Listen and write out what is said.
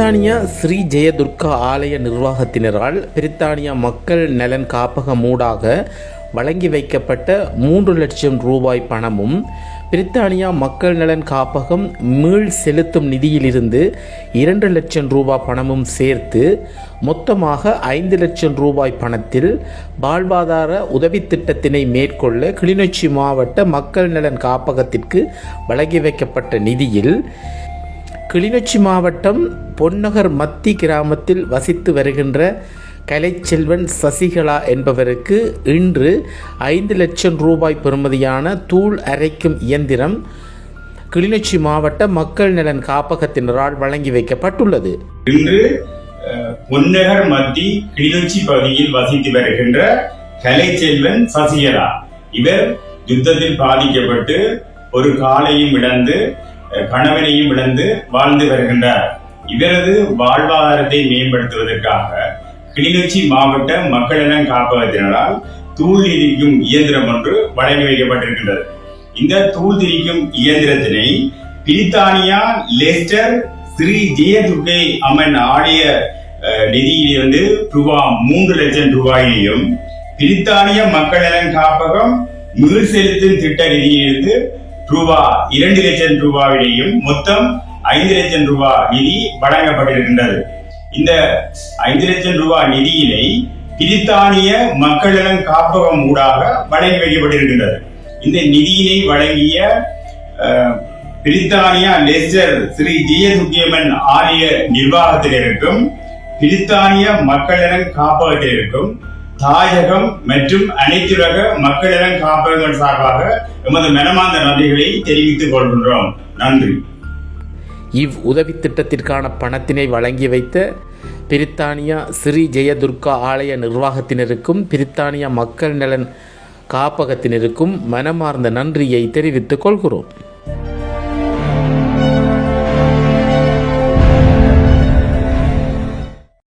பிரித்தானியா ஸ்ரீ ஜெயதுர்கா ஆலய நிர்வாகத்தினரால் பிரித்தானியா மக்கள் நலன் காப்பகம் ஊடாக வழங்கி வைக்கப்பட்ட 3 லட்சம் ரூபாய் பணமும் பிரித்தானியா மக்கள் நலன் காப்பகம் மீள் செலுத்தும் நிதியிலிருந்து 2 லட்சம் ரூபாய் பணமும் சேர்த்து மொத்தமாக 5 லட்சம் ரூபாய் பணத்தில் வாழ்வாதார உதவி திட்டத்தினை மேற்கொள்ள கிளிநொச்சி மாவட்ட மக்கள் நலன் காப்பகத்திற்கு வழங்கி வைக்கப்பட்ட நிதியில் கிளிநொச்சி மாவட்டம் பொன்னகர் மத்தி கிராமத்தில் வசித்து வருகின்ற கலைச்செல்வன் சசிகலா என்பவருக்கு இன்று 5 லட்சம் ரூபாய் பெறுமதியான தூள் அரைக்கும் இயந்திரம் கிளிநொச்சி மாவட்ட மக்கள் நலன் காப்பகத்தினரால் வழங்கி வைக்கப்பட்டுள்ளது. இன்று பொன்னகர் மத்தி கிளிநொச்சி பகுதியில் வசித்து வருகின்ற கலைச்செல்வன் சசிகலா இவர் யுத்தத்தில் பாதிக்கப்பட்டு ஒரு காலையும் இழந்து கணவனையும் இழந்து வாழ்ந்து வருகின்றார். இவரது வாழ்வாதாரத்தை மேம்படுத்துவதற்காக கிளிநொச்சி மாவட்ட மக்கள் நலன் காப்பகத்தினரால் தூள் திரிக்கும் இயந்திரம் ஒன்று வழங்கி வைக்கப்பட்டிருக்கின்றது. இந்த தூள் திரிக்கும் இயந்திரத்தினை பிரித்தானியா லெஸ்டர் ஸ்ரீ ஜெயதுர்கை அம்மன் ஆலய நிதியிலிருந்து ரூபாய் 3 லட்சம் ரூபாயிலையும் பிரித்தானிய மக்கள் நலன் காப்பகம் மீள் செலுத்தும் திட்ட நிதியிலிருந்து ரூபாய் 2 லட்சம் ரூபாயிலையும் மொத்தம் 5 லட்சம் ரூபாய் நிதி வழங்கப்பட்டிருக்கின்றது. இந்த 5 லட்சம் ரூபாய் நிதியினை பிரித்தானிய மக்கள் நலன் காப்பகம் ஊடாக வழங்கி வைக்கப்பட்டிருக்கின்றது. இந்த நிதியினை வழங்கிய பிரித்தானியா லெஸ்டர் ஸ்ரீ ஜெயதுர்கியம்மன் ஆலய நிர்வாகத்தினருக்கும் பிரித்தானிய மக்கள் நலன் காப்பகத்தினருக்கும் தாயகம் மற்றும் அனைத்துலக மக்கள் நலன் காப்பகங்கள் சார்பாக எமது மனமார்ந்த நன்றிகளை தெரிவித்துக் கொள்கின்றோம். நன்றி. இவ் உதவி திட்டத்திற்கான பணத்தினை வழங்கி வைத்த பிரித்தானியா ஸ்ரீ ஜெயதுர்கா ஆலய நிர்வாகத்தினருக்கும் பிரித்தானியா மக்கள் நலன் காப்பகத்தினருக்கும் மனமார்ந்த நன்றியை தெரிவித்துக் கொள்கிறோம்.